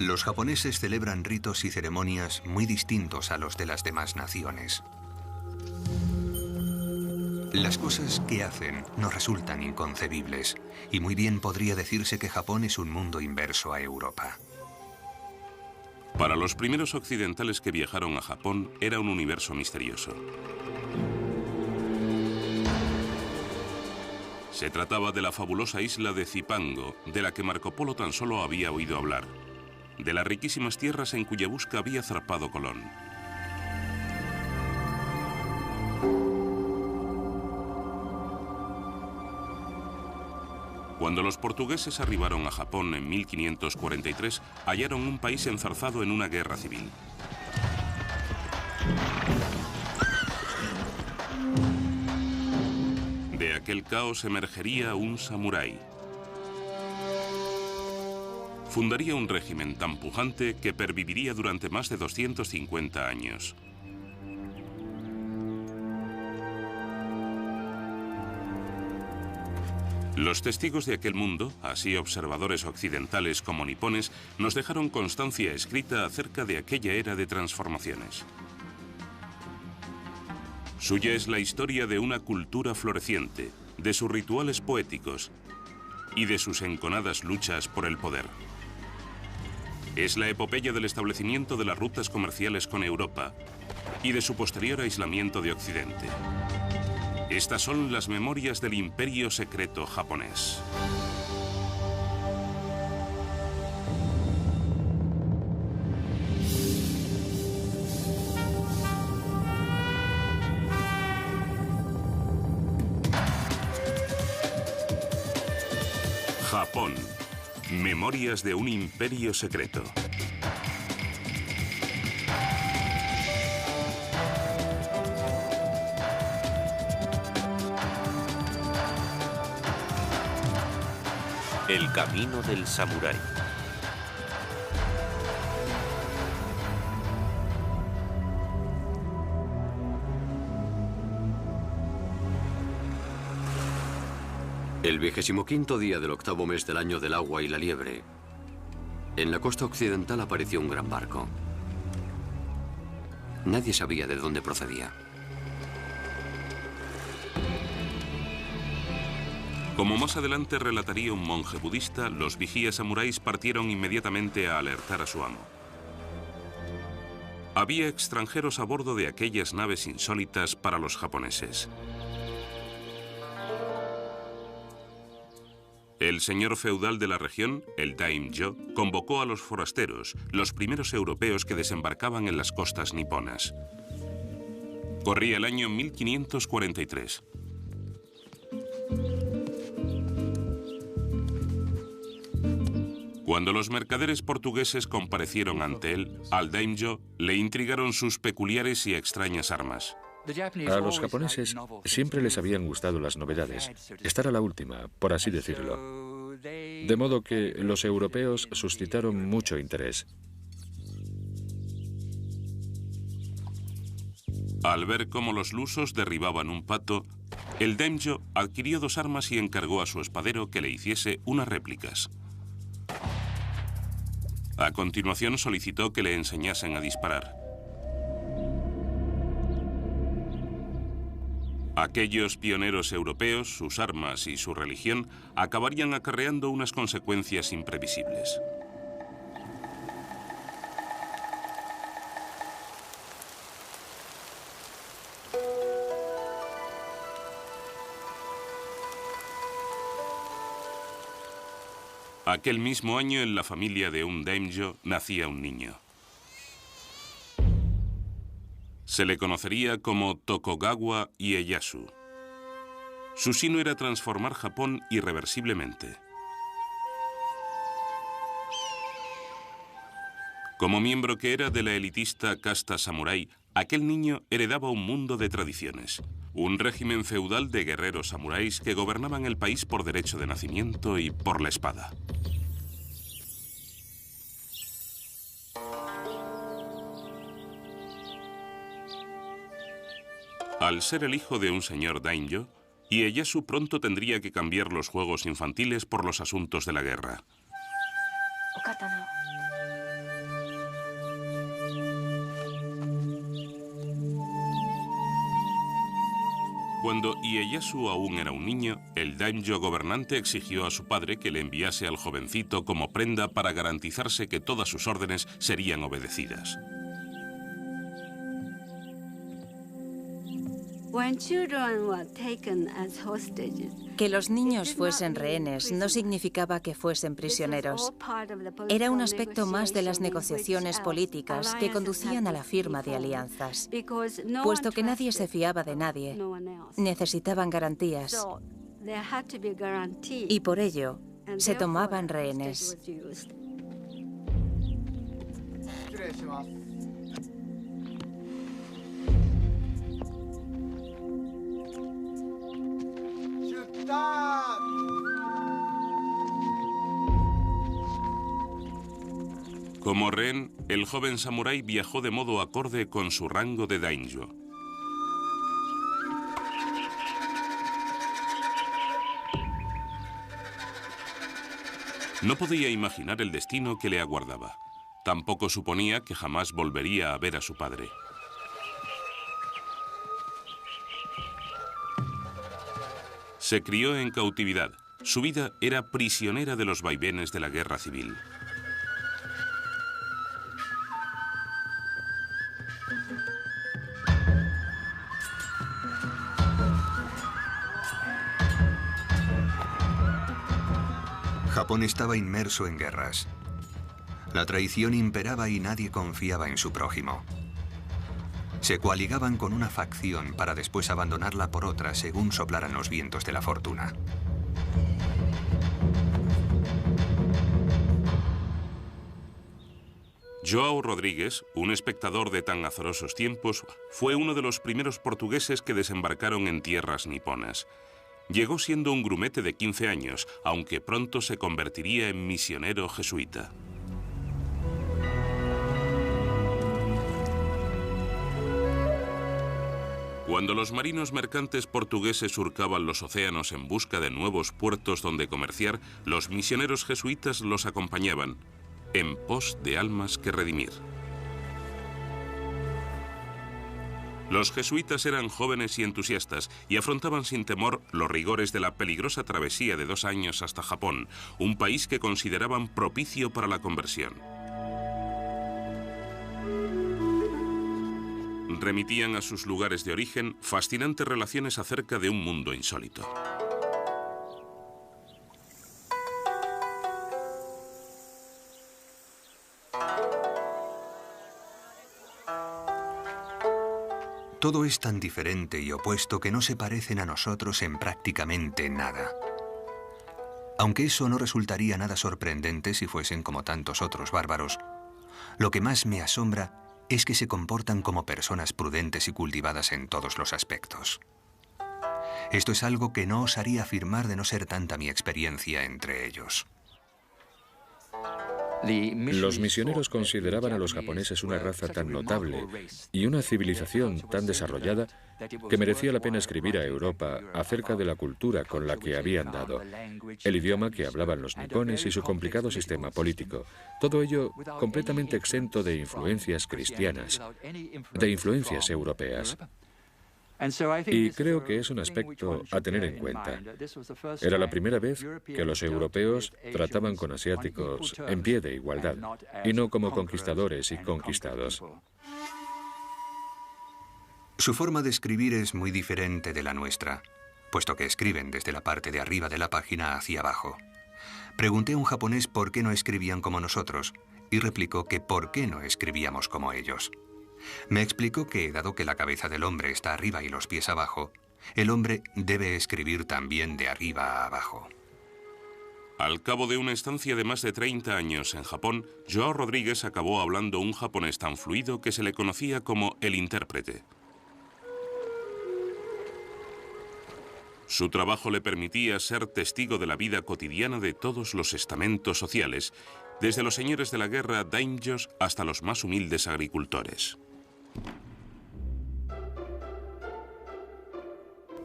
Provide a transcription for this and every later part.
Los japoneses celebran ritos y ceremonias muy distintos a los de las demás naciones. Las cosas que hacen nos resultan inconcebibles, y muy bien podría decirse que Japón es un mundo inverso a Europa. Para los primeros occidentales que viajaron a Japón, era un universo misterioso. Se trataba de la fabulosa isla de Zipango, de la que Marco Polo tan solo había oído hablar, de las riquísimas tierras en cuya busca había zarpado Colón. Cuando los portugueses arribaron a Japón en 1543, hallaron un país enzarzado en una guerra civil. De aquel caos emergería un samurái. Fundaría un régimen tan pujante que perviviría durante más de 250 años. Los testigos de aquel mundo, así observadores occidentales como nipones, nos dejaron constancia escrita acerca de aquella era de transformaciones. Suya es la historia de una cultura floreciente, de sus rituales poéticos y de sus enconadas luchas por el poder. Es la epopeya del establecimiento de las rutas comerciales con Europa y de su posterior aislamiento de Occidente. Estas son las memorias del imperio secreto japonés. Japón. Memorias de un imperio secreto. El camino del samurái. El 25º día del 8º mes del año del agua y la liebre, en la costa occidental apareció un gran barco. Nadie sabía de dónde procedía. Como más adelante relataría un monje budista, los vigías samuráis partieron inmediatamente a alertar a su amo. Había extranjeros a bordo de aquellas naves insólitas para los japoneses. El señor feudal de la región, el daimyo, convocó a los forasteros, los primeros europeos que desembarcaban en las costas niponas. Corría el año 1543. Cuando los mercaderes portugueses comparecieron ante él, al daimyo le intrigaron sus peculiares y extrañas armas. A los japoneses siempre les habían gustado las novedades, estar a la última, por así decirlo. De modo que los europeos suscitaron mucho interés. Al ver cómo los lusos derribaban un pato, el daimyo adquirió 2 armas y encargó a su espadero que le hiciese unas réplicas. A continuación solicitó que le enseñasen a disparar. Aquellos pioneros europeos, sus armas y su religión acabarían acarreando unas consecuencias imprevisibles. Aquel mismo año, en la familia de un daimyo, nacía un niño. Se le conocería como Tokugawa Ieyasu. Su sino era transformar Japón irreversiblemente. Como miembro que era de la elitista casta samurái, aquel niño heredaba un mundo de tradiciones. Un régimen feudal de guerreros samuráis que gobernaban el país por derecho de nacimiento y por la espada. Al ser el hijo de un señor daimyo, Ieyasu pronto tendría que cambiar los juegos infantiles por los asuntos de la guerra. Cuando Ieyasu aún era un niño, el daimyo gobernante exigió a su padre que le enviase al jovencito como prenda para garantizarse que todas sus órdenes serían obedecidas. Que los niños fuesen rehenes no significaba que fuesen prisioneros. Era un aspecto más de las negociaciones políticas que conducían a la firma de alianzas. Puesto que nadie se fiaba de nadie, necesitaban garantías. Y por ello, se tomaban rehenes. Como rehén, el joven samurái viajó de modo acorde con su rango de daimyo. No podía imaginar el destino que le aguardaba. Tampoco suponía que jamás volvería a ver a su padre. Se crió en cautividad. Su vida era prisionera de los vaivenes de la guerra civil. Japón estaba inmerso en guerras. La traición imperaba y nadie confiaba en su prójimo. Se coaligaban con una facción para después abandonarla por otra según soplaran los vientos de la fortuna. João Rodrigues, un espectador de tan azarosos tiempos, fue uno de los primeros portugueses que desembarcaron en tierras niponas. Llegó siendo un grumete de 15 años, aunque pronto se convertiría en misionero jesuita. Cuando los marinos mercantes portugueses surcaban los océanos en busca de nuevos puertos donde comerciar, los misioneros jesuitas los acompañaban, en pos de almas que redimir. Los jesuitas eran jóvenes y entusiastas y afrontaban sin temor los rigores de la peligrosa travesía de 2 años hasta Japón, un país que consideraban propicio para la conversión. Remitían a sus lugares de origen fascinantes relaciones acerca de un mundo insólito. Todo es tan diferente y opuesto que no se parecen a nosotros en prácticamente nada. Aunque eso no resultaría nada sorprendente si fuesen como tantos otros bárbaros, lo que más me asombra es que se comportan como personas prudentes y cultivadas en todos los aspectos. Esto es algo que no osaría afirmar de no ser tanta mi experiencia entre ellos. Los misioneros consideraban a los japoneses una raza tan notable y una civilización tan desarrollada que merecía la pena escribir a Europa acerca de la cultura con la que habían dado, el idioma que hablaban los nipones y su complicado sistema político. Todo ello completamente exento de influencias cristianas, de influencias europeas. Y creo que es un aspecto a tener en cuenta. Era la primera vez que los europeos trataban con asiáticos en pie de igualdad, y no como conquistadores y conquistados. Su forma de escribir es muy diferente de la nuestra, puesto que escriben desde la parte de arriba de la página hacia abajo. Pregunté a un japonés por qué no escribían como nosotros, y replicó que por qué no escribíamos como ellos. Me explicó que, dado que la cabeza del hombre está arriba y los pies abajo, el hombre debe escribir también de arriba a abajo. Al cabo de una estancia de más de 30 años en Japón, João Rodrigues acabó hablando un japonés tan fluido que se le conocía como el intérprete. Su trabajo le permitía ser testigo de la vida cotidiana de todos los estamentos sociales, desde los señores de la guerra daimyos hasta los más humildes agricultores.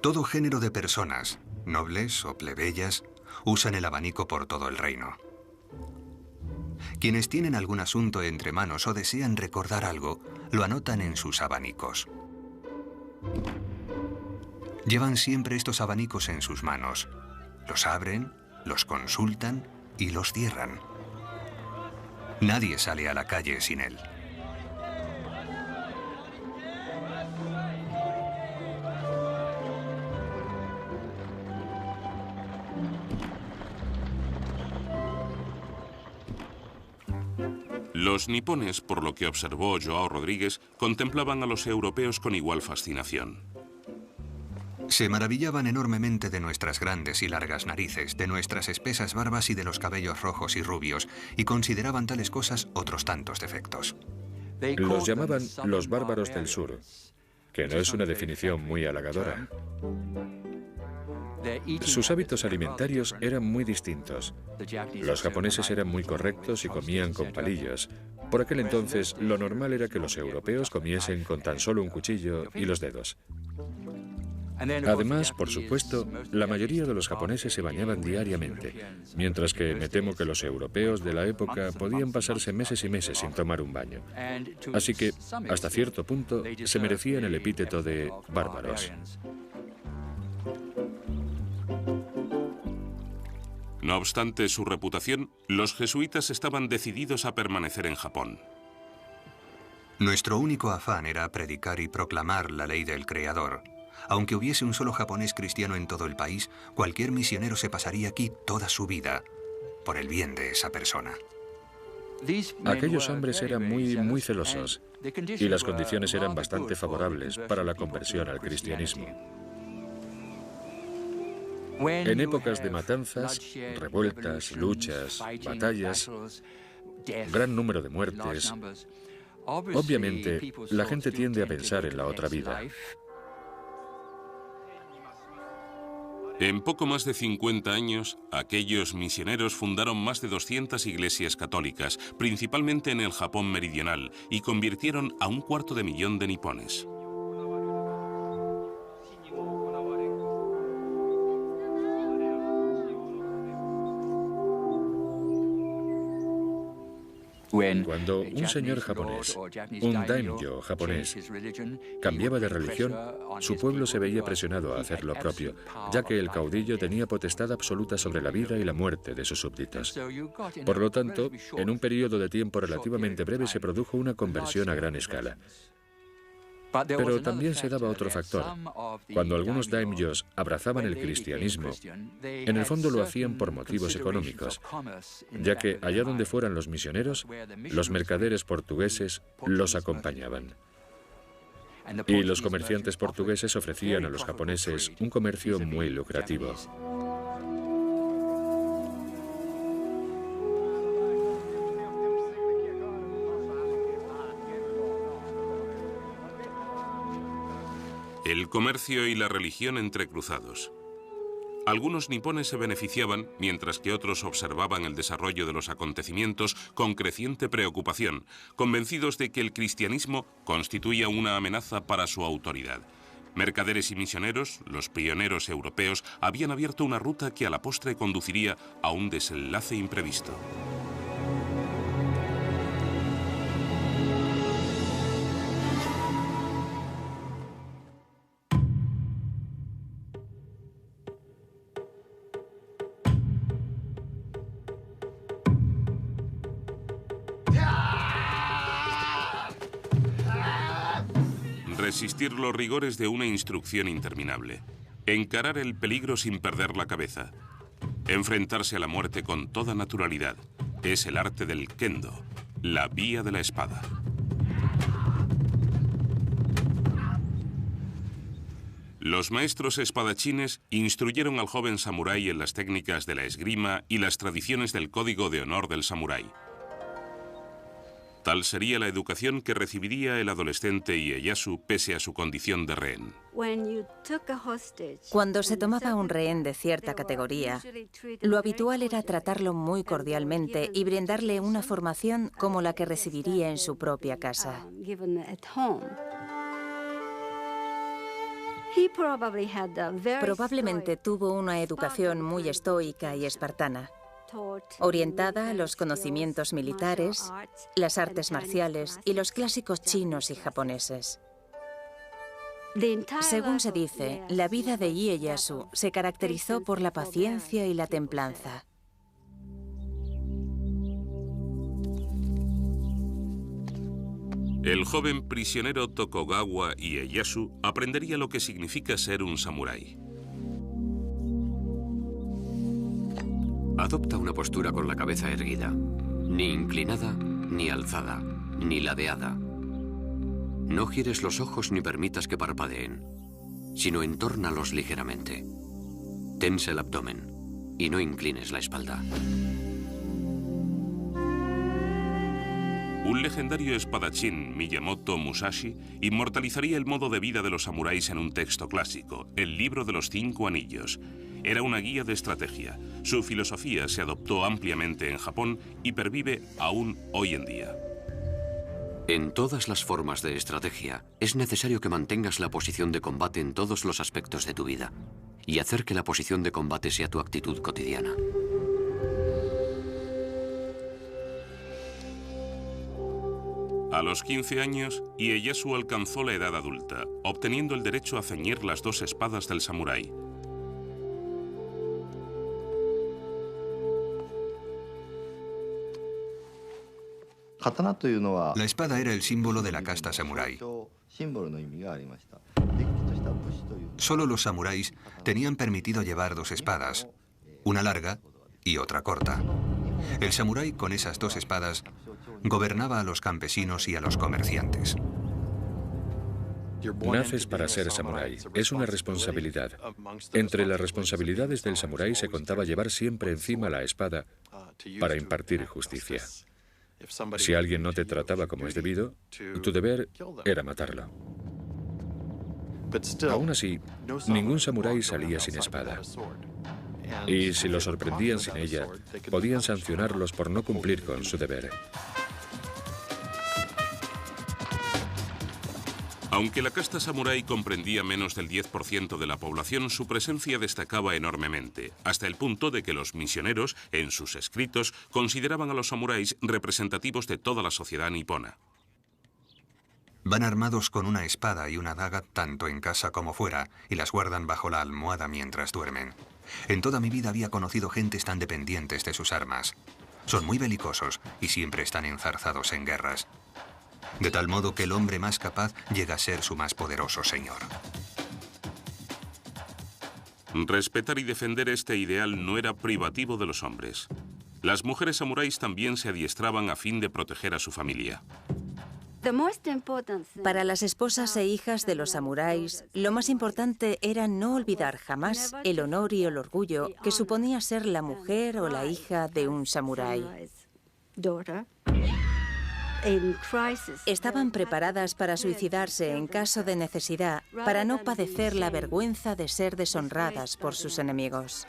Todo género de personas, nobles o plebeyas, usan el abanico por todo el reino. Quienes tienen algún asunto entre manos o desean recordar algo, lo anotan en sus abanicos. Llevan siempre estos abanicos en sus manos. Los abren, los consultan y los cierran. Nadie sale a la calle sin él. Los nipones, por lo que observó Joao Rodríguez, contemplaban a los europeos con igual fascinación. Se maravillaban enormemente de nuestras grandes y largas narices, de nuestras espesas barbas y de los cabellos rojos y rubios, y consideraban tales cosas otros tantos defectos. Los llamaban los bárbaros del sur, que no es una definición muy halagadora. Sus hábitos alimentarios eran muy distintos. Los japoneses eran muy correctos y comían con palillos. Por aquel entonces, lo normal era que los europeos comiesen con tan solo un cuchillo y los dedos. Además, por supuesto, la mayoría de los japoneses se bañaban diariamente, mientras que me temo que los europeos de la época podían pasarse meses y meses sin tomar un baño. Así que, hasta cierto punto, se merecían el epíteto de bárbaros. No obstante su reputación, los jesuitas estaban decididos a permanecer en Japón. Nuestro único afán era predicar y proclamar la ley del Creador. Aunque hubiese un solo japonés cristiano en todo el país, cualquier misionero se pasaría aquí toda su vida por el bien de esa persona. Aquellos hombres eran muy celosos y las condiciones eran bastante favorables para la conversión al cristianismo. En épocas de matanzas, revueltas, luchas, batallas, gran número de muertes, obviamente la gente tiende a pensar en la otra vida. En poco más de 50 años, aquellos misioneros fundaron más de 200 iglesias católicas, principalmente en el Japón meridional, y convirtieron a 250.000 de nipones. Cuando un señor japonés, un daimyo japonés, cambiaba de religión, su pueblo se veía presionado a hacer lo propio, ya que el caudillo tenía potestad absoluta sobre la vida y la muerte de sus súbditos. Por lo tanto, en un periodo de tiempo relativamente breve se produjo una conversión a gran escala. Pero también se daba otro factor. Cuando algunos daimyos abrazaban el cristianismo, en el fondo lo hacían por motivos económicos, ya que allá donde fueran los misioneros, los mercaderes portugueses los acompañaban. Y los comerciantes portugueses ofrecían a los japoneses un comercio muy lucrativo. El comercio y la religión entrecruzados. Algunos nipones se beneficiaban, mientras que otros observaban el desarrollo de los acontecimientos con creciente preocupación, convencidos de que el cristianismo constituía una amenaza para su autoridad. Mercaderes y misioneros, los pioneros europeos, habían abierto una ruta que a la postre conduciría a un desenlace imprevisto. Resistir los rigores de una instrucción interminable. Encarar el peligro sin perder la cabeza. Enfrentarse a la muerte con toda naturalidad. Es el arte del kendo, la vía de la espada. Los maestros espadachines instruyeron al joven samurái en las técnicas de la esgrima y las tradiciones del código de honor del samurái. Tal sería la educación que recibiría el adolescente Ieyasu pese a su condición de rehén. Cuando se tomaba un rehén de cierta categoría, lo habitual era tratarlo muy cordialmente y brindarle una formación como la que recibiría en su propia casa. Probablemente tuvo una educación muy estoica y espartana, orientada a los conocimientos militares, las artes marciales y los clásicos chinos y japoneses. Según se dice, la vida de Ieyasu se caracterizó por la paciencia y la templanza. El joven prisionero Tokugawa Ieyasu aprendería lo que significa ser un samurái. Adopta una postura con la cabeza erguida, ni inclinada, ni alzada, ni ladeada. No gires los ojos ni permitas que parpadeen, sino entórnalos ligeramente. Tensa el abdomen y no inclines la espalda. Un legendario espadachín, Miyamoto Musashi, inmortalizaría el modo de vida de los samuráis en un texto clásico, el Libro de los 5 Anillos. Era una guía de estrategia. Su filosofía se adoptó ampliamente en Japón y pervive aún hoy en día. En todas las formas de estrategia, es necesario que mantengas la posición de combate en todos los aspectos de tu vida y hacer que la posición de combate sea tu actitud cotidiana. A los 15 años, Ieyasu alcanzó la edad adulta, obteniendo el derecho a ceñir las 2 espadas del samurái. La espada era el símbolo de la casta samurái. Solo los samuráis tenían permitido llevar 2 espadas, una larga y otra corta. El samurái con esas 2 espadas gobernaba a los campesinos y a los comerciantes. Naces para ser samurái. Es una responsabilidad. Entre las responsabilidades del samurái se contaba llevar siempre encima la espada para impartir justicia. Si alguien no te trataba como es debido, tu deber era matarlo. Aún así, ningún samurái salía sin espada. Y si lo sorprendían sin ella, podían sancionarlos por no cumplir con su deber. Aunque la casta samurái comprendía menos del 10% de la población, su presencia destacaba enormemente, hasta el punto de que los misioneros, en sus escritos, consideraban a los samuráis representativos de toda la sociedad nipona. Van armados con una espada y una daga tanto en casa como fuera, y las guardan bajo la almohada mientras duermen. En toda mi vida había conocido gentes tan dependientes de sus armas. Son muy belicosos y siempre están enzarzados en guerras. De tal modo que el hombre más capaz llega a ser su más poderoso señor. Respetar y defender este ideal no era privativo de los hombres. Las mujeres samuráis también se adiestraban a fin de proteger a su familia. Para las esposas e hijas de los samuráis, lo más importante era no olvidar jamás el honor y el orgullo que suponía ser la mujer o la hija de un samurái. Estaban preparadas para suicidarse en caso de necesidad, para no padecer la vergüenza de ser deshonradas por sus enemigos.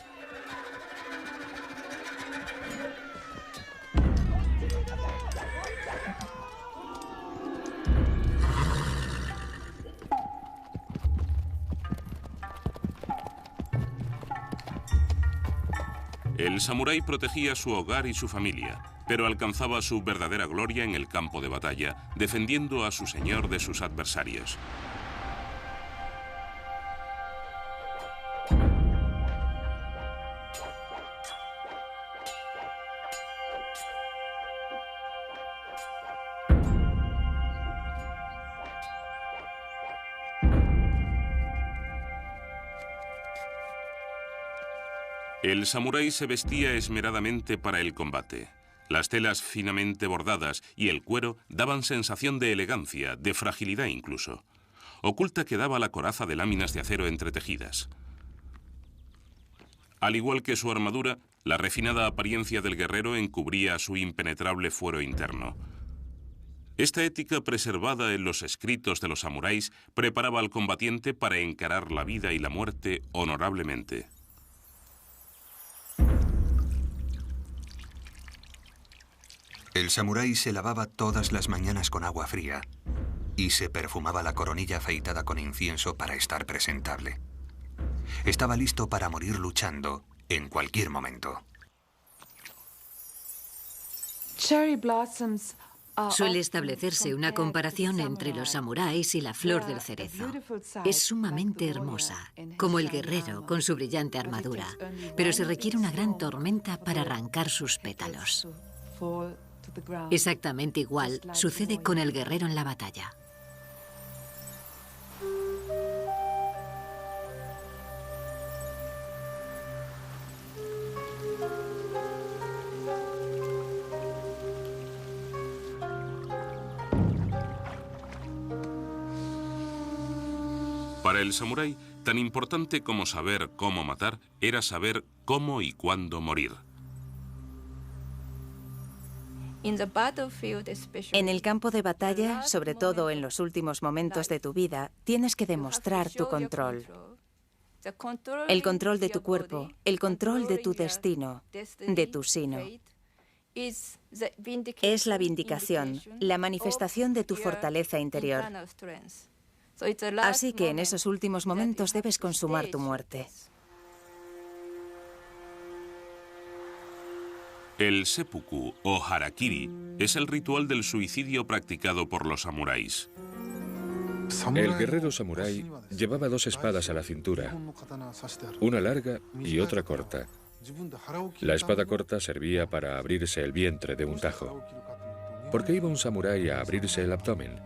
El samurái protegía su hogar y su familia, pero alcanzaba su verdadera gloria en el campo de batalla, defendiendo a su señor de sus adversarios. El samurái se vestía esmeradamente para el combate. Las telas finamente bordadas y el cuero daban sensación de elegancia, de fragilidad incluso. Oculta quedaba la coraza de láminas de acero entretejidas. Al igual que su armadura, la refinada apariencia del guerrero encubría su impenetrable fuero interno. Esta ética preservada en los escritos de los samuráis preparaba al combatiente para encarar la vida y la muerte honorablemente. El samurái se lavaba todas las mañanas con agua fría y se perfumaba la coronilla afeitada con incienso para estar presentable. Estaba listo para morir luchando en cualquier momento. Suele establecerse una comparación entre los samuráis y la flor del cerezo. Es sumamente hermosa, como el guerrero con su brillante armadura, pero se requiere una gran tormenta para arrancar sus pétalos. Exactamente igual sucede con el guerrero en la batalla. Para el samurái, tan importante como saber cómo matar era saber cómo y cuándo morir. En el campo de batalla, sobre todo en los últimos momentos de tu vida, tienes que demostrar tu control. El control de tu cuerpo, el control de tu destino, de tu sino. Es la vindicación, la manifestación de tu fortaleza interior. Así que en esos últimos momentos debes consumar tu muerte. El seppuku o harakiri es el ritual del suicidio practicado por los samuráis. El guerrero samurái llevaba dos espadas a la cintura, una larga y otra corta. La espada corta servía para abrirse el vientre de un tajo. ¿Por qué iba un samurái a abrirse el abdomen?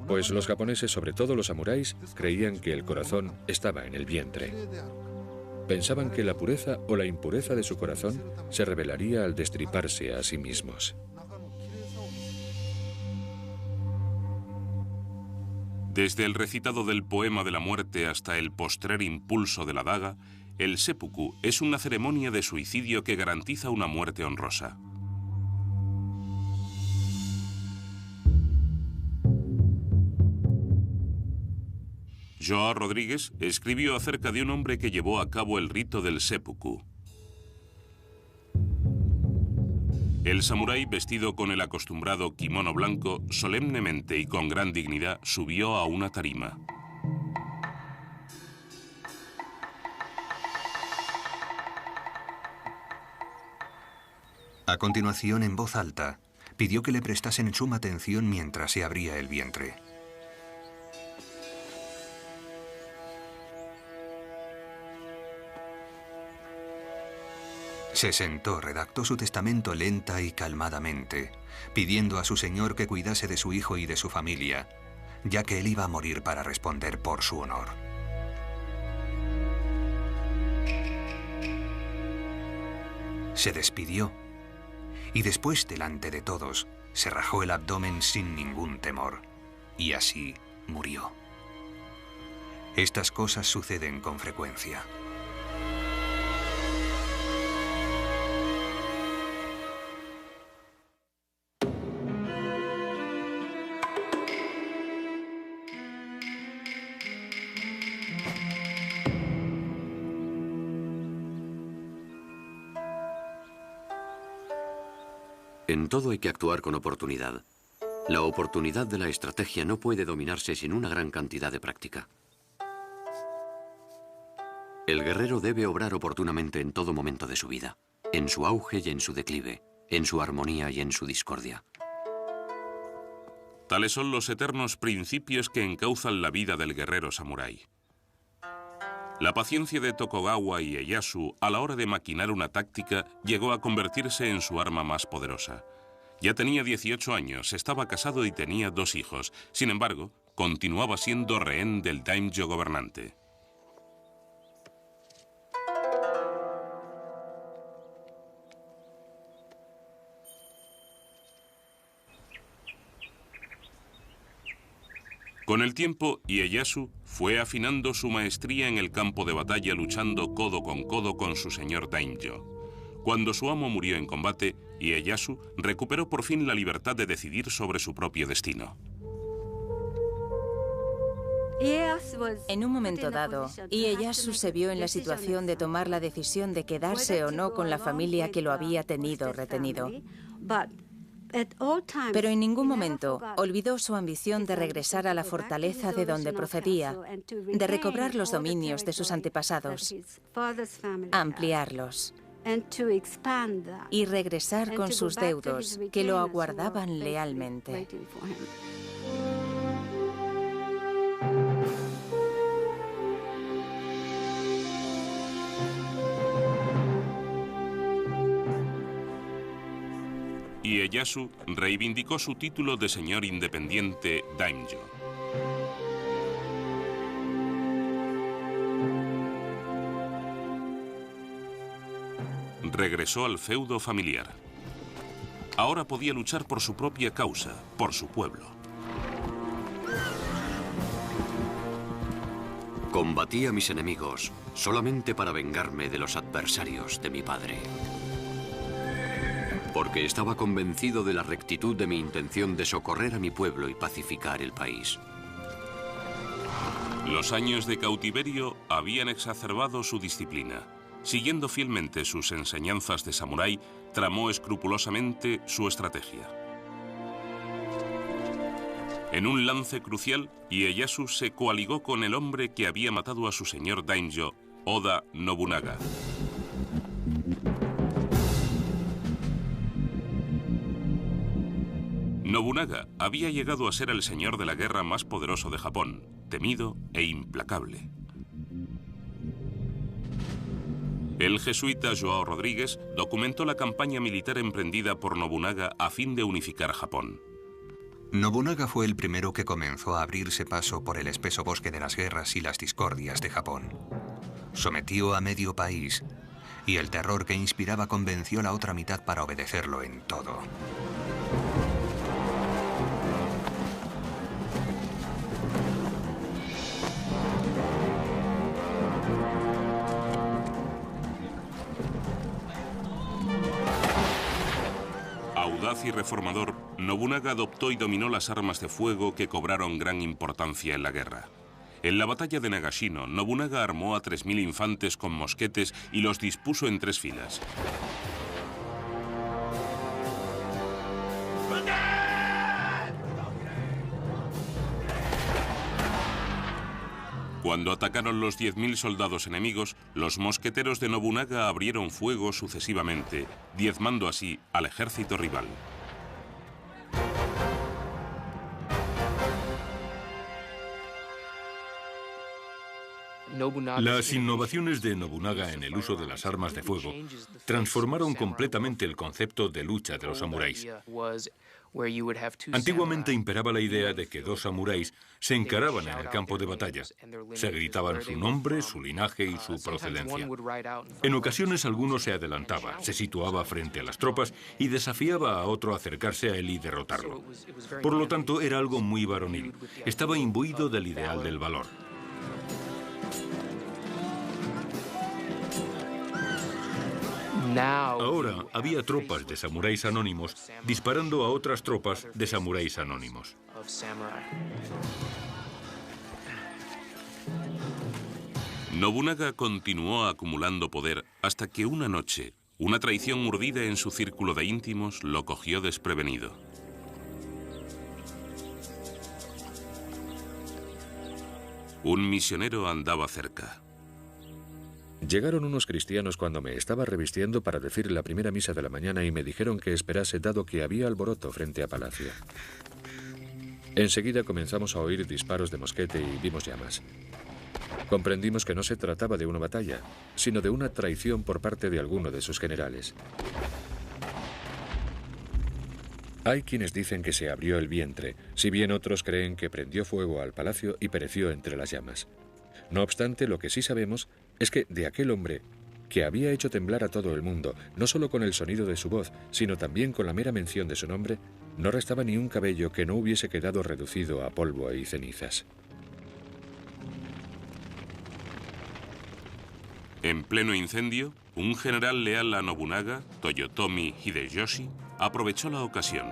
Pues los japoneses, sobre todo los samuráis, creían que el corazón estaba en el vientre. Pensaban que la pureza o la impureza de su corazón se revelaría al destriparse a sí mismos. Desde el recitado del poema de la muerte hasta el postrer impulso de la daga, el seppuku es una ceremonia de suicidio que garantiza una muerte honrosa. João Rodrigues escribió acerca de un hombre que llevó a cabo el rito del seppuku. El samurái, vestido con el acostumbrado kimono blanco, solemnemente y con gran dignidad subió a una tarima. A continuación, en voz alta, pidió que le prestasen suma atención mientras se abría el vientre. Se sentó, redactó su testamento lenta y calmadamente, pidiendo a su señor que cuidase de su hijo y de su familia, ya que él iba a morir para responder por su honor. Se despidió y después, delante de todos, se rajó el abdomen sin ningún temor, y así murió. Estas cosas suceden con frecuencia. En todo hay que actuar con oportunidad. La oportunidad de la estrategia no puede dominarse sin una gran cantidad de práctica. El guerrero debe obrar oportunamente en todo momento de su vida, en su auge y en su declive, en su armonía y en su discordia. Tales son los eternos principios que encauzan la vida del guerrero samurái. La paciencia de Tokugawa Ieyasu a la hora de maquinar una táctica llegó a convertirse en su arma más poderosa. Ya tenía 18 años, estaba casado y tenía 2 hijos. Sin embargo, continuaba siendo rehén del daimyo gobernante. Con el tiempo, Ieyasu fue afinando su maestría en el campo de batalla luchando codo con su señor daimyo. Cuando su amo murió en combate, Ieyasu recuperó por fin la libertad de decidir sobre su propio destino. En un momento dado, Ieyasu se vio en la situación de tomar la decisión de quedarse o no con la familia que lo había tenido retenido. Pero en ningún momento olvidó su ambición de regresar a la fortaleza de donde procedía, de recobrar los dominios de sus antepasados, ampliarlos. y regresar con sus deudos, que lo aguardaban lealmente. Ieyasu reivindicó su título de señor independiente daimyo. Regresó al feudo familiar. Ahora podía luchar por su propia causa, por su pueblo. Combatí a mis enemigos solamente para vengarme de los adversarios de mi padre. Porque estaba convencido de la rectitud de mi intención de socorrer a mi pueblo y pacificar el país. Los años de cautiverio habían exacerbado su disciplina. Siguiendo fielmente sus enseñanzas de samurái, tramó escrupulosamente su estrategia. En un lance crucial, Ieyasu se coaligó con el hombre que había matado a su señor daimyo, Oda Nobunaga. Nobunaga había llegado a ser el señor de la guerra más poderoso de Japón, temido e implacable. El jesuita João Rodríguez documentó la campaña militar emprendida por Nobunaga a fin de unificar Japón. Nobunaga fue el primero que comenzó a abrirse paso por el espeso bosque de las guerras y las discordias de Japón. Sometió a medio país y el terror que inspiraba convenció a la otra mitad para obedecerlo en todo. Audaz y reformador, Nobunaga adoptó y dominó las armas de fuego que cobraron gran importancia en la guerra. En la batalla de Nagashino, Nobunaga armó a 3000 infantes con mosquetes y los dispuso en 3 filas. Cuando atacaron los 10.000 soldados enemigos, los mosqueteros de Nobunaga abrieron fuego sucesivamente, diezmando así al ejército rival. Las innovaciones de Nobunaga en el uso de las armas de fuego transformaron completamente el concepto de lucha de los samuráis. Antiguamente imperaba la idea de que 2 samuráis se encaraban en el campo de batalla. Se gritaban su nombre, su linaje y su procedencia. En ocasiones alguno se adelantaba, se situaba frente a las tropas y desafiaba a otro a acercarse a él y derrotarlo. Por lo tanto, era algo muy varonil. Estaba imbuido del ideal del valor. Ahora había tropas de samuráis anónimos disparando a otras tropas de samuráis anónimos. Nobunaga continuó acumulando poder hasta que una noche, una traición urdida en su círculo de íntimos lo cogió desprevenido. Un misionero andaba cerca. Llegaron unos cristianos cuando me estaba revistiendo para decir la primera misa de la mañana y me dijeron que esperase dado que había alboroto frente a palacio. Enseguida comenzamos a oír disparos de mosquete y vimos llamas. Comprendimos que no se trataba de una batalla, sino de una traición por parte de alguno de sus generales. Hay quienes dicen que se abrió el vientre, si bien otros creen que prendió fuego al palacio y pereció entre las llamas. No obstante, lo que sí sabemos es que de aquel hombre, que había hecho temblar a todo el mundo, no solo con el sonido de su voz, sino también con la mera mención de su nombre, no restaba ni un cabello que no hubiese quedado reducido a polvo y cenizas. En pleno incendio, un general leal a Nobunaga, Toyotomi Hideyoshi, aprovechó la ocasión.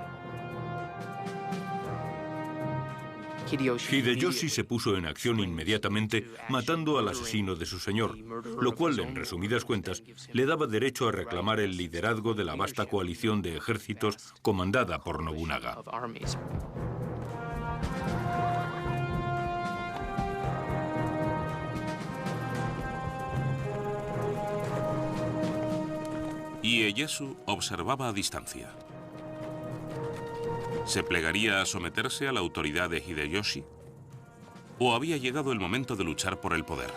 Hideyoshi se puso en acción inmediatamente, matando al asesino de su señor, lo cual, en resumidas cuentas, le daba derecho a reclamar el liderazgo de la vasta coalición de ejércitos comandada por Nobunaga. Ieyasu observaba a distancia. ¿Se plegaría a someterse a la autoridad de Hideyoshi? ¿O había llegado el momento de luchar por el poder?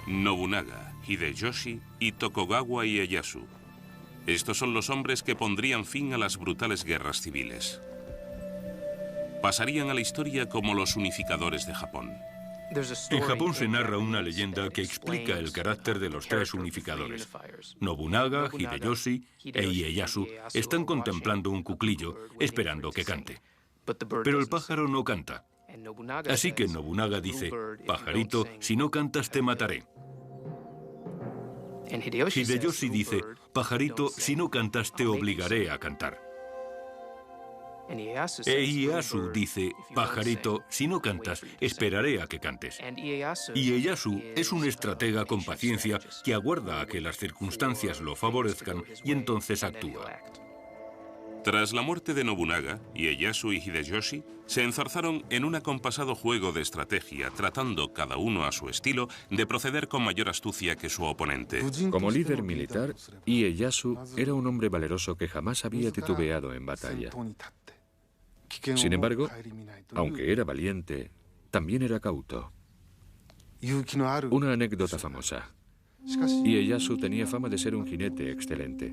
Nobunaga, Hideyoshi y Tokugawa Ieyasu. Estos son los hombres que pondrían fin a las brutales guerras civiles. Pasarían a la historia como los unificadores de Japón. En Japón se narra una leyenda que explica el carácter de los tres unificadores. Nobunaga, Hideyoshi e Ieyasu están contemplando un cuclillo, esperando que cante. Pero el pájaro no canta. Así que Nobunaga dice: pajarito, si no cantas te mataré. Hideyoshi dice: pajarito, si no cantas te obligaré a cantar. E Ieyasu dice: pajarito, si no cantas, esperaré a que cantes. Y Ieyasu es un estratega con paciencia que aguarda a que las circunstancias lo favorezcan y entonces actúa. Tras la muerte de Nobunaga, Ieyasu y Hideyoshi se enzarzaron en un acompasado juego de estrategia, tratando, cada uno a su estilo, de proceder con mayor astucia que su oponente. Como líder militar, Ieyasu era un hombre valeroso que jamás había titubeado en batalla. Sin embargo, aunque era valiente, también era cauto. Una anécdota famosa. Ieyasu tenía fama de ser un jinete excelente.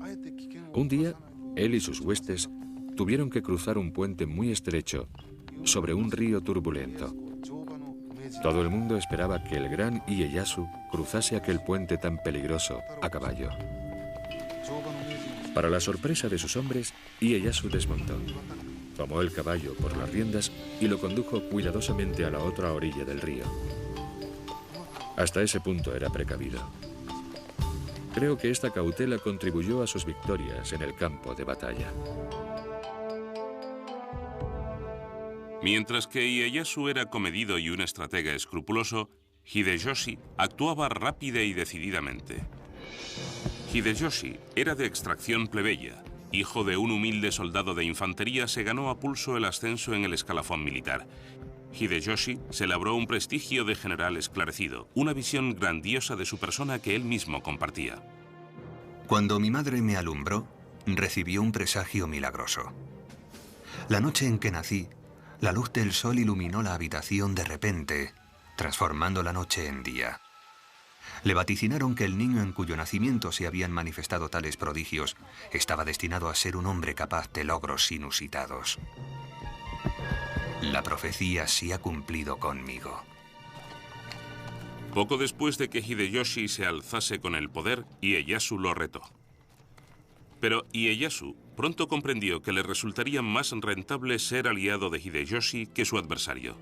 Un día, él y sus huestes tuvieron que cruzar un puente muy estrecho sobre un río turbulento. Todo el mundo esperaba que el gran Ieyasu cruzase aquel puente tan peligroso a caballo. Para la sorpresa de sus hombres, Ieyasu desmontó. Tomó el caballo por las riendas y lo condujo cuidadosamente a la otra orilla del río. Hasta ese punto era precavido. Creo que esta cautela contribuyó a sus victorias en el campo de batalla. Mientras que Ieyasu era comedido y un estratega escrupuloso, Hideyoshi actuaba rápida y decididamente. Hideyoshi era de extracción plebeya. Hijo de un humilde soldado de infantería, se ganó a pulso el ascenso en el escalafón militar. Hideyoshi se labró un prestigio de general esclarecido, una visión grandiosa de su persona que él mismo compartía. Cuando mi madre me alumbró, recibió un presagio milagroso. La noche en que nací, la luz del sol iluminó la habitación de repente, transformando la noche en día. Le vaticinaron que el niño en cuyo nacimiento se habían manifestado tales prodigios estaba destinado a ser un hombre capaz de logros inusitados. La profecía se ha cumplido conmigo. Poco después de que Hideyoshi se alzase con el poder, Ieyasu lo retó. Pero Ieyasu pronto comprendió que le resultaría más rentable ser aliado de Hideyoshi que su adversario.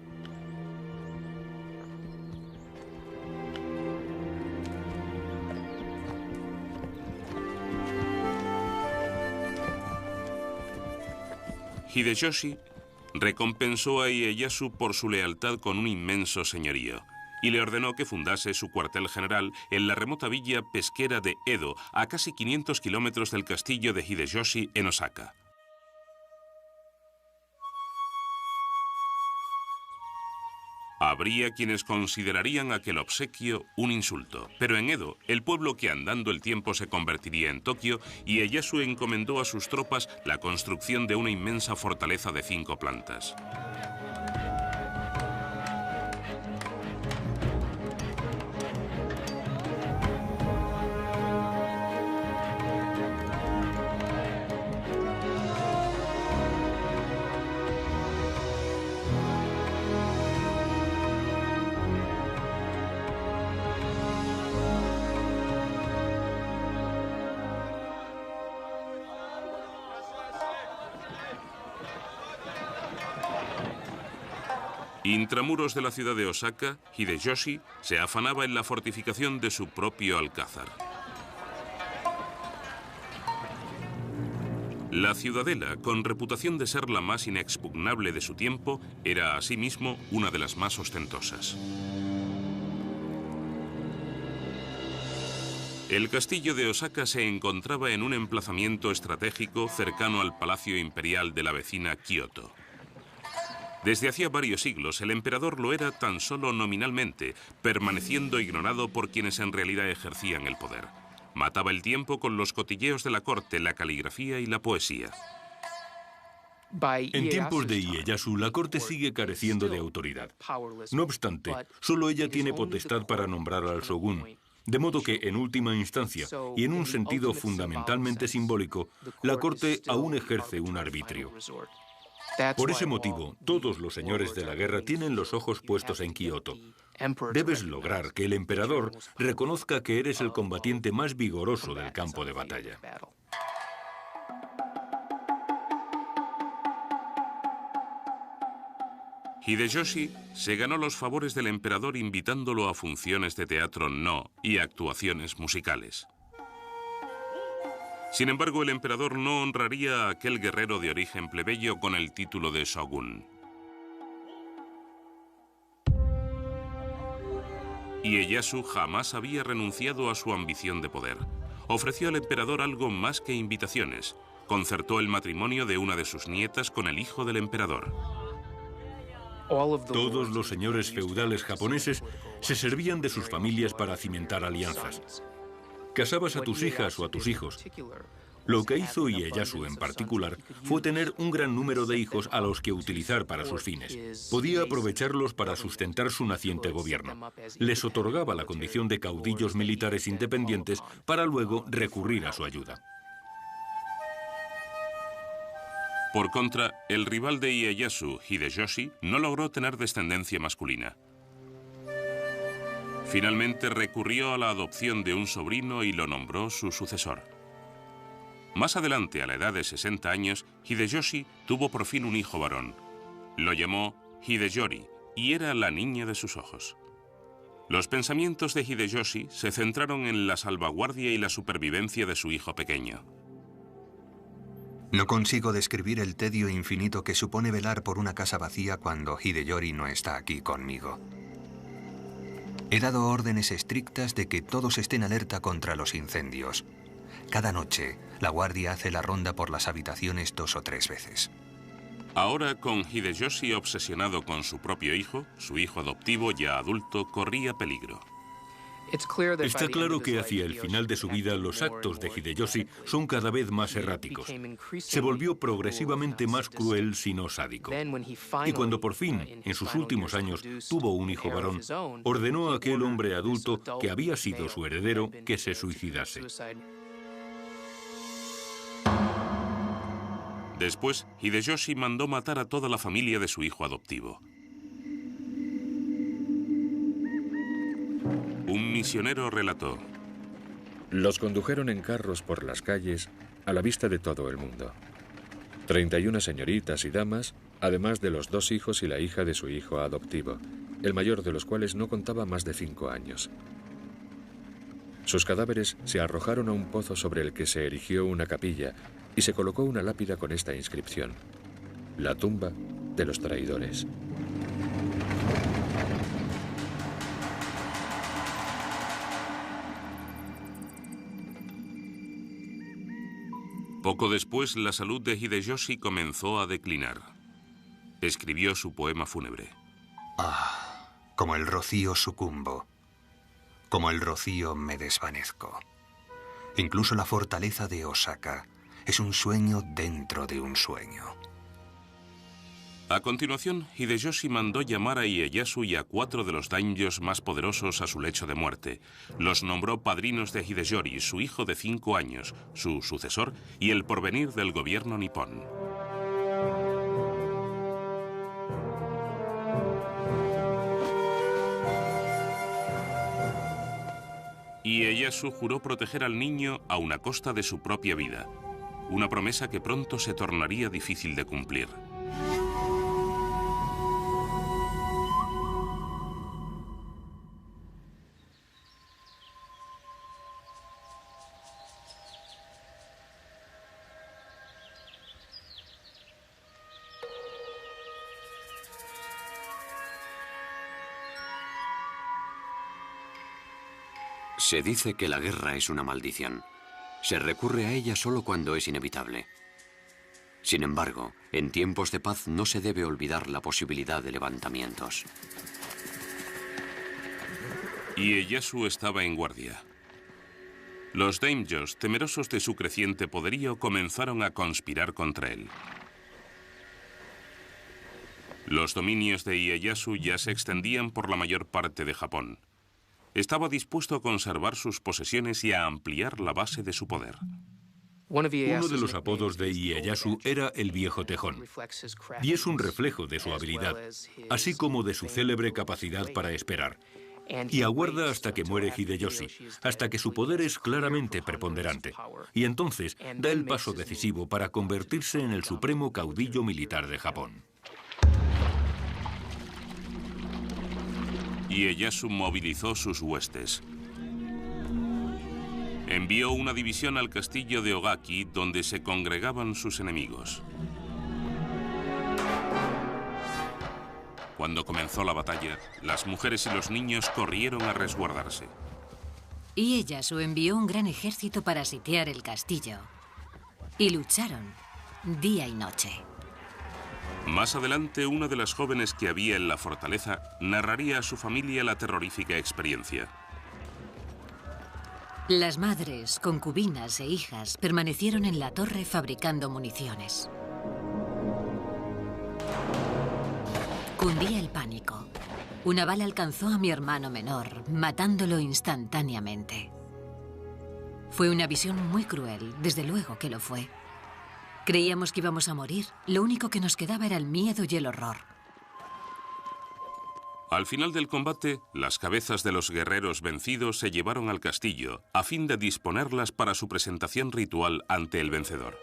Hideyoshi recompensó a Ieyasu por su lealtad con un inmenso señorío y le ordenó que fundase su cuartel general en la remota villa pesquera de Edo, a casi 500 kilómetros del castillo de Hideyoshi en Osaka. Habría quienes considerarían aquel obsequio un insulto, pero en Edo, el pueblo que andando el tiempo se convertiría en Tokio, Ieyasu encomendó a sus tropas la construcción de una inmensa fortaleza de 5 plantas. Intramuros de la ciudad de Osaka, Hideyoshi se afanaba en la fortificación de su propio alcázar. La ciudadela, con reputación de ser la más inexpugnable de su tiempo, era asimismo una de las más ostentosas. El castillo de Osaka se encontraba en un emplazamiento estratégico cercano al Palacio Imperial de la vecina Kioto. Desde hacía varios siglos, el emperador lo era tan solo nominalmente, permaneciendo ignorado por quienes en realidad ejercían el poder. Mataba el tiempo con los cotilleos de la corte, la caligrafía y la poesía. En tiempos de Ieyasu, la corte sigue careciendo de autoridad. No obstante, solo ella tiene potestad para nombrar al shogun. De modo que, en última instancia, y en un sentido fundamentalmente simbólico, la corte aún ejerce un arbitrio. Por ese motivo, todos los señores de la guerra tienen los ojos puestos en Kioto. Debes lograr que el emperador reconozca que eres el combatiente más vigoroso del campo de batalla. Hideyoshi se ganó los favores del emperador invitándolo a funciones de teatro no y actuaciones musicales. Sin embargo, el emperador no honraría a aquel guerrero de origen plebeyo con el título de shogun. Ieyasu jamás había renunciado a su ambición de poder. Ofreció al emperador algo más que invitaciones. Concertó el matrimonio de una de sus nietas con el hijo del emperador. Todos los señores feudales japoneses se servían de sus familias para cimentar alianzas. Casabas a tus hijas o a tus hijos. Lo que hizo Ieyasu en particular fue tener un gran número de hijos a los que utilizar para sus fines. Podía aprovecharlos para sustentar su naciente gobierno. Les otorgaba la condición de caudillos militares independientes para luego recurrir a su ayuda. Por contra, el rival de Ieyasu, Hideyoshi, no logró tener descendencia masculina. Finalmente recurrió a la adopción de un sobrino y lo nombró su sucesor. Más adelante, a la edad de 60 años, Hideyoshi tuvo por fin un hijo varón. Lo llamó Hideyori y era la niña de sus ojos. Los pensamientos de Hideyoshi se centraron en la salvaguardia y la supervivencia de su hijo pequeño. No consigo describir el tedio infinito que supone velar por una casa vacía cuando Hideyori no está aquí conmigo. He dado órdenes estrictas de que todos estén alerta contra los incendios. Cada noche, la guardia hace la ronda por las habitaciones 2 o 3 veces. Ahora, con Hideyoshi obsesionado con su propio hijo, su hijo adoptivo ya adulto corría peligro. Está claro que hacia el final de su vida los actos de Hideyoshi son cada vez más erráticos. Se volvió progresivamente más cruel, si no sádico. Y cuando por fin, en sus últimos años, tuvo un hijo varón, ordenó a aquel hombre adulto que había sido su heredero que se suicidase. Después, Hideyoshi mandó matar a toda la familia de su hijo adoptivo. Un misionero relató: Los condujeron en carros por las calles a la vista de todo el mundo. 31 señoritas y damas, además de los 2 hijos y la hija de su hijo adoptivo, el mayor de los cuales no contaba más de 5 años. Sus cadáveres se arrojaron a un pozo sobre el que se erigió una capilla y se colocó una lápida con esta inscripción: la tumba de los traidores. Poco después, la salud de Hideyoshi comenzó a declinar. Escribió su poema fúnebre. Ah, como el rocío sucumbo, como el rocío me desvanezco. Incluso la fortaleza de Osaka es un sueño dentro de un sueño. A continuación, Hideyoshi mandó llamar a Ieyasu y a 4 de los daimyos más poderosos a su lecho de muerte. Los nombró padrinos de Hideyori, su hijo de 5 años, su sucesor y el porvenir del gobierno nipón. Ieyasu juró proteger al niño aun a costa de su propia vida, una promesa que pronto se tornaría difícil de cumplir. Se dice que la guerra es una maldición. Se recurre a ella solo cuando es inevitable. Sin embargo, en tiempos de paz no se debe olvidar la posibilidad de levantamientos. Ieyasu estaba en guardia. Los daimyos, temerosos de su creciente poderío, comenzaron a conspirar contra él. Los dominios de Ieyasu ya se extendían por la mayor parte de Japón. Estaba dispuesto a conservar sus posesiones y a ampliar la base de su poder. Uno de los apodos de Ieyasu era el Viejo Tejón, y es un reflejo de su habilidad, así como de su célebre capacidad para esperar. Y aguarda hasta que muere Hideyoshi, hasta que su poder es claramente preponderante. Y entonces da el paso decisivo para convertirse en el supremo caudillo militar de Japón. Ieyasu movilizó sus huestes. Envió una división al castillo de Ogaki, donde se congregaban sus enemigos. Cuando comenzó la batalla, las mujeres y los niños corrieron a resguardarse. Ieyasu envió un gran ejército para sitiar el castillo. Y lucharon día y noche. Más adelante, una de las jóvenes que había en la fortaleza narraría a su familia la terrorífica experiencia. Las madres, concubinas e hijas permanecieron en la torre fabricando municiones. Cundía el pánico. Una bala alcanzó a mi hermano menor, matándolo instantáneamente. Fue una visión muy cruel, desde luego que lo fue. Creíamos que íbamos a morir. Lo único que nos quedaba era el miedo y el horror. Al final del combate, las cabezas de los guerreros vencidos se llevaron al castillo, a fin de disponerlas para su presentación ritual ante el vencedor.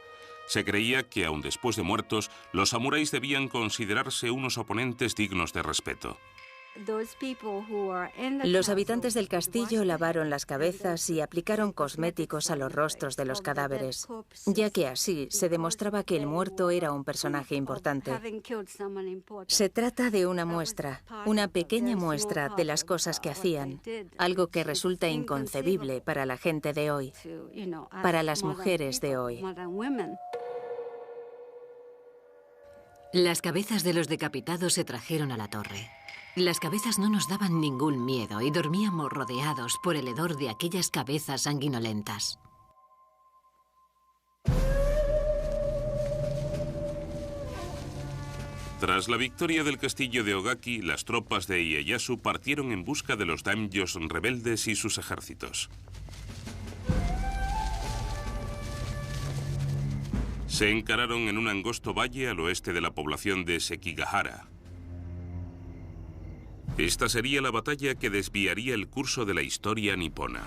Se creía que, aun después de muertos, los samuráis debían considerarse unos oponentes dignos de respeto. Los habitantes del castillo lavaron las cabezas y aplicaron cosméticos a los rostros de los cadáveres, ya que así se demostraba que el muerto era un personaje importante. Se trata de una muestra, una pequeña muestra de las cosas que hacían, algo que resulta inconcebible para la gente de hoy, para las mujeres de hoy. Las cabezas de los decapitados se trajeron a la torre. Las cabezas no nos daban ningún miedo y dormíamos rodeados por el hedor de aquellas cabezas sanguinolentas. Tras la victoria del castillo de Ogaki, las tropas de Ieyasu partieron en busca de los daimyos rebeldes y sus ejércitos. Se encararon en un angosto valle al oeste de la población de Sekigahara. Esta sería la batalla que desviaría el curso de la historia nipona.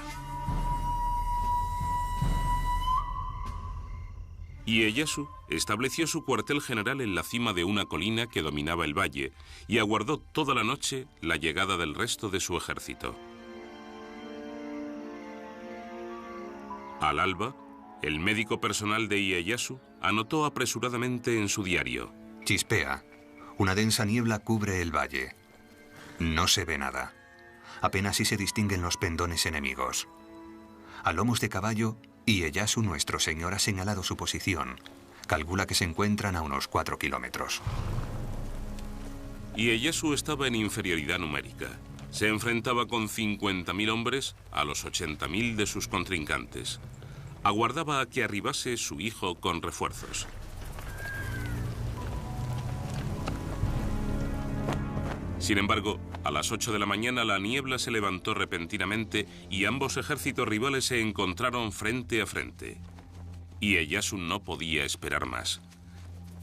Ieyasu estableció su cuartel general en la cima de una colina que dominaba el valle y aguardó toda la noche la llegada del resto de su ejército. Al alba, el médico personal de Ieyasu anotó apresuradamente en su diario: Chispea. Una densa niebla cubre el valle. No se ve nada. Apenas si se distinguen los pendones enemigos. A lomos de caballo, Ieyasu, nuestro señor, ha señalado su posición. Calcula que se encuentran a unos 4 kilómetros. Ieyasu estaba en inferioridad numérica. Se enfrentaba con 50.000 hombres a los 80.000 de sus contrincantes. Aguardaba a que arribase su hijo con refuerzos. Sin embargo, a las 8 de la mañana la niebla se levantó repentinamente y ambos ejércitos rivales se encontraron frente a frente. Ieyasu no podía esperar más.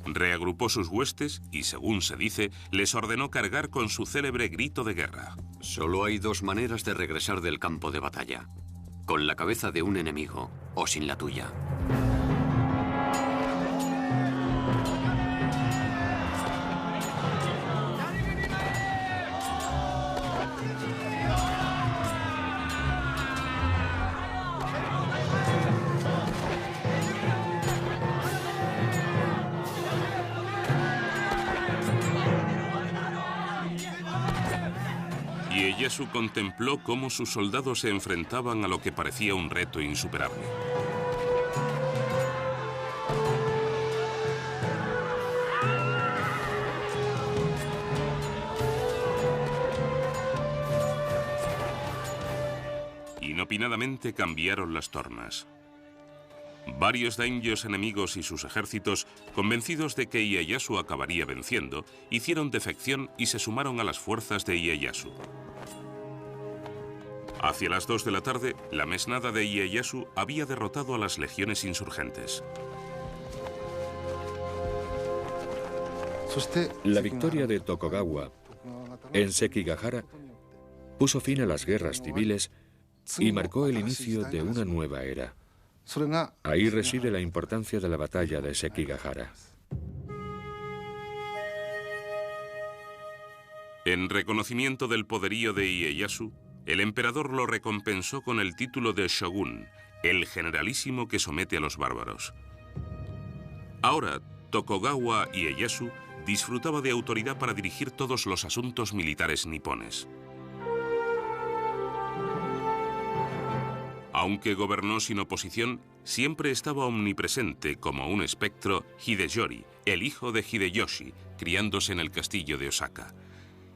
Reagrupó sus huestes y, según se dice, les ordenó cargar con su célebre grito de guerra. Solo hay dos maneras de regresar del campo de batalla: con la cabeza de un enemigo o sin la tuya. Ieyasu contempló cómo sus soldados se enfrentaban a lo que parecía un reto insuperable. Inopinadamente cambiaron las tornas. Varios daimyos enemigos y sus ejércitos, convencidos de que Ieyasu acabaría venciendo, hicieron defección y se sumaron a las fuerzas de Ieyasu. Hacia las 2 de la tarde, la mesnada de Ieyasu había derrotado a las legiones insurgentes. La victoria de Tokugawa en Sekigahara puso fin a las guerras civiles y marcó el inicio de una nueva era. Ahí reside la importancia de la batalla de Sekigahara. En reconocimiento del poderío de Ieyasu, el emperador lo recompensó con el título de Shogun, el generalísimo que somete a los bárbaros. Ahora, Tokugawa Ieyasu disfrutaba de autoridad para dirigir todos los asuntos militares nipones. Aunque gobernó sin oposición, siempre estaba omnipresente como un espectro Hideyori, el hijo de Hideyoshi, criándose en el castillo de Osaka.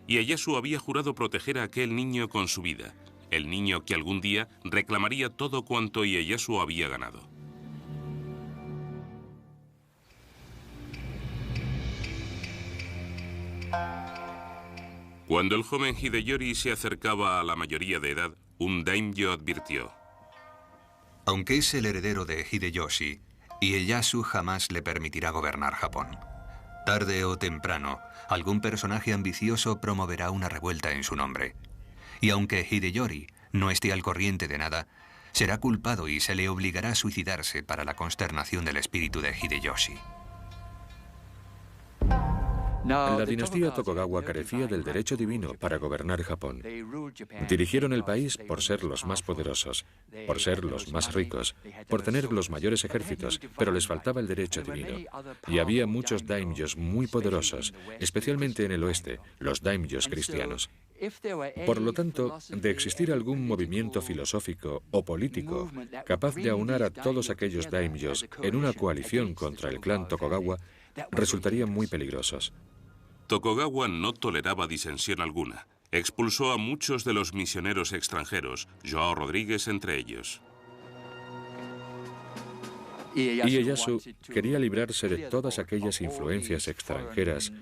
Ieyasu había jurado proteger a aquel niño con su vida, el niño que algún día reclamaría todo cuanto Ieyasu había ganado. Cuando el joven Hideyori se acercaba a la mayoría de edad, un daimyo advirtió: aunque es el heredero de Hideyoshi, Ieyasu jamás le permitirá gobernar Japón. Tarde o temprano, algún personaje ambicioso promoverá una revuelta en su nombre. Y aunque Hideyori no esté al corriente de nada, será culpado y se le obligará a suicidarse para la consternación del espíritu de Hideyoshi. La dinastía Tokugawa carecía del derecho divino para gobernar Japón. Dirigieron el país por ser los más poderosos, por ser los más ricos, por tener los mayores ejércitos, pero les faltaba el derecho divino. Y había muchos daimyos muy poderosos, especialmente en el oeste, los daimyos cristianos. Por lo tanto, de existir algún movimiento filosófico o político capaz de aunar a todos aquellos daimyos en una coalición contra el clan Tokugawa, resultarían muy peligrosos. Tokugawa no toleraba disensión alguna. Expulsó a muchos de los misioneros extranjeros, João Rodríguez entre ellos. Ieyasu quería librarse de todas aquellas influencias extranjeras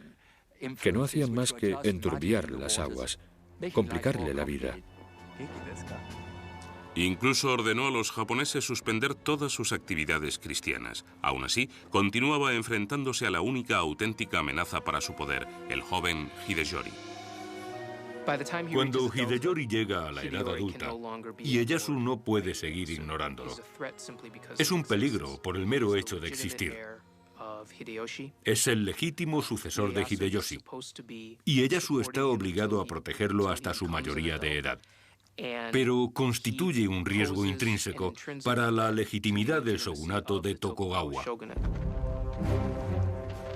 que no hacían más que enturbiar las aguas, complicarle la vida. Incluso ordenó a los japoneses suspender todas sus actividades cristianas. Aún así, continuaba enfrentándose a la única auténtica amenaza para su poder, el joven Hideyori. Cuando Hideyori llega a la edad adulta, Ieyasu no puede seguir ignorándolo. Es un peligro por el mero hecho de existir. Es el legítimo sucesor de Hideyoshi. Ieyasu está obligado a protegerlo hasta su mayoría de edad. Pero constituye un riesgo intrínseco para la legitimidad del shogunato de Tokugawa.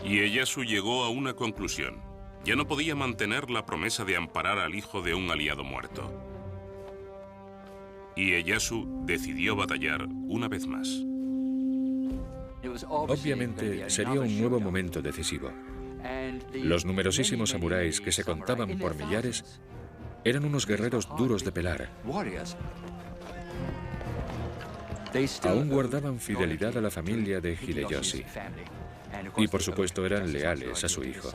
Ieyasu llegó a una conclusión. Ya no podía mantener la promesa de amparar al hijo de un aliado muerto. Ieyasu decidió batallar una vez más. Obviamente sería un nuevo momento decisivo. Los numerosísimos samuráis que se contaban por millares eran unos guerreros duros de pelar. Aún guardaban fidelidad a la familia de Hideyoshi. Y por supuesto eran leales a su hijo.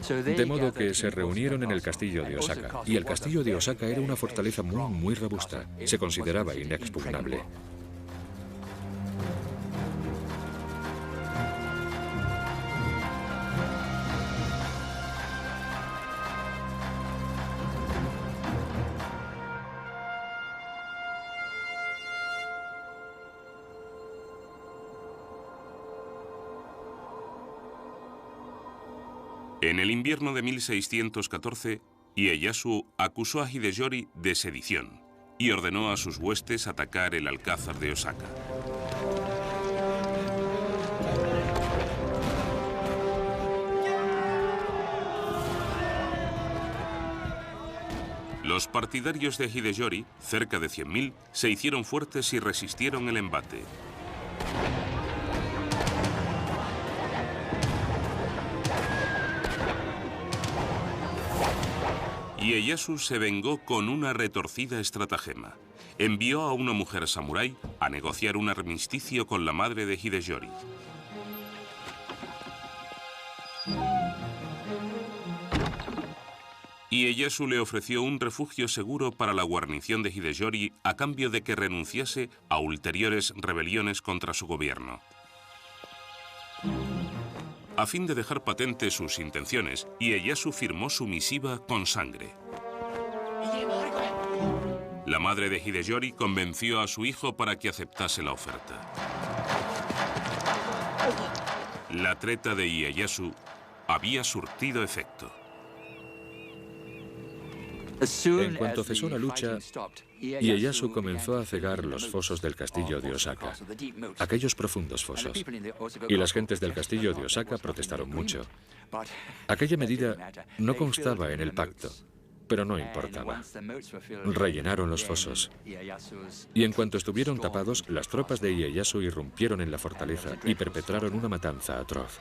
De modo que se reunieron en el castillo de Osaka. Y el castillo de Osaka era una fortaleza muy robusta. Se consideraba inexpugnable. En el invierno de 1614, Ieyasu acusó a Hideyori de sedición y ordenó a sus huestes atacar el alcázar de Osaka. Los partidarios de Hideyori, cerca de 100.000, se hicieron fuertes y resistieron el embate. Ieyasu se vengó con una retorcida estratagema. Envió a una mujer samurái a negociar un armisticio con la madre de Hideyori. Ieyasu le ofreció un refugio seguro para la guarnición de Hideyori a cambio de que renunciase a ulteriores rebeliones contra su gobierno. A fin de dejar patente sus intenciones, Ieyasu firmó su misiva con sangre. La madre de Hideyori convenció a su hijo para que aceptase la oferta. La treta de Ieyasu había surtido efecto. En cuanto cesó la lucha, Ieyasu comenzó a cegar los fosos del castillo de Osaka, aquellos profundos fosos, y las gentes del castillo de Osaka protestaron mucho. Aquella medida no constaba en el pacto, pero no importaba. Rellenaron los fosos, y en cuanto estuvieron tapados, las tropas de Ieyasu irrumpieron en la fortaleza y perpetraron una matanza atroz.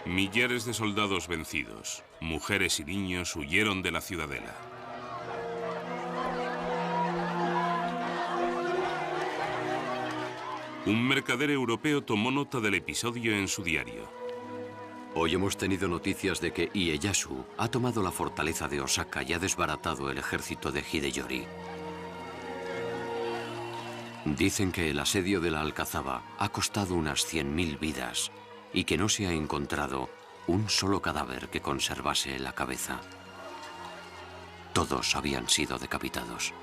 Millares de soldados vencidos, mujeres y niños huyeron de la ciudadela. Un mercader europeo tomó nota del episodio en su diario. Hoy hemos tenido noticias de que Ieyasu ha tomado la fortaleza de Osaka y ha desbaratado el ejército de Hideyori. Dicen que el asedio de la Alcazaba ha costado unas 100.000 vidas y que no se ha encontrado un solo cadáver que conservase la cabeza. Todos habían sido decapitados.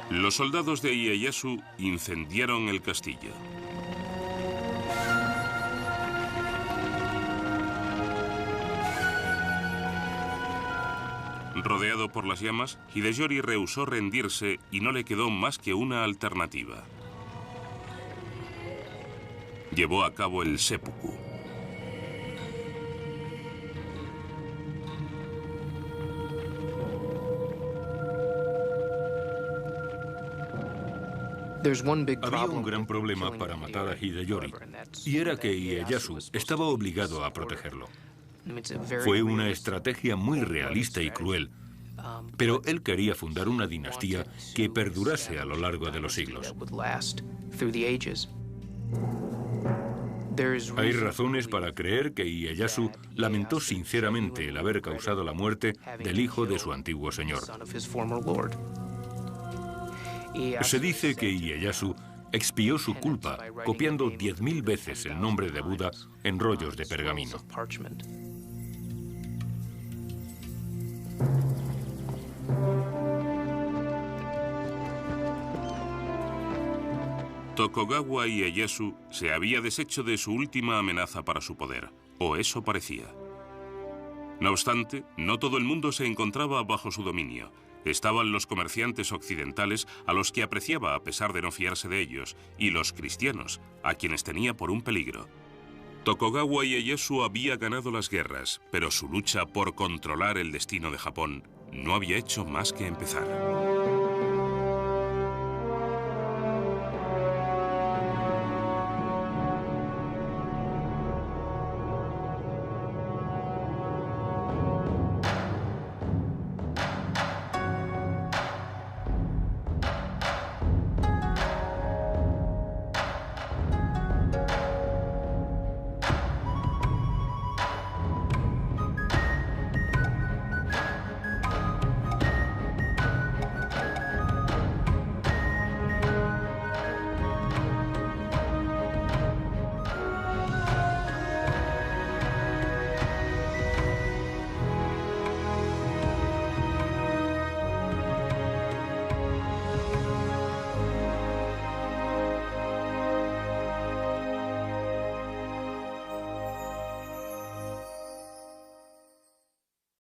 Los soldados de Ieyasu incendiaron el castillo. Rodeado por las llamas, Hideyori rehusó rendirse y no le quedó más que una alternativa. Llevó a cabo el seppuku. Había un gran problema para matar a Hideyori, y era que Ieyasu estaba obligado a protegerlo. Fue una estrategia muy realista y cruel, pero él quería fundar una dinastía que perdurase a lo largo de los siglos. Hay razones para creer que Ieyasu lamentó sinceramente el haber causado la muerte del hijo de su antiguo señor. Se dice que Ieyasu expió su culpa copiando 10.000 veces el nombre de Buda en rollos de pergamino. Tokugawa Ieyasu se había deshecho de su última amenaza para su poder, o eso parecía. No obstante, no todo el mundo se encontraba bajo su dominio. Estaban los comerciantes occidentales, a los que apreciaba a pesar de no fiarse de ellos, y los cristianos, a quienes tenía por un peligro. Tokugawa Ieyasu había ganado las guerras, pero su lucha por controlar el destino de Japón no había hecho más que empezar.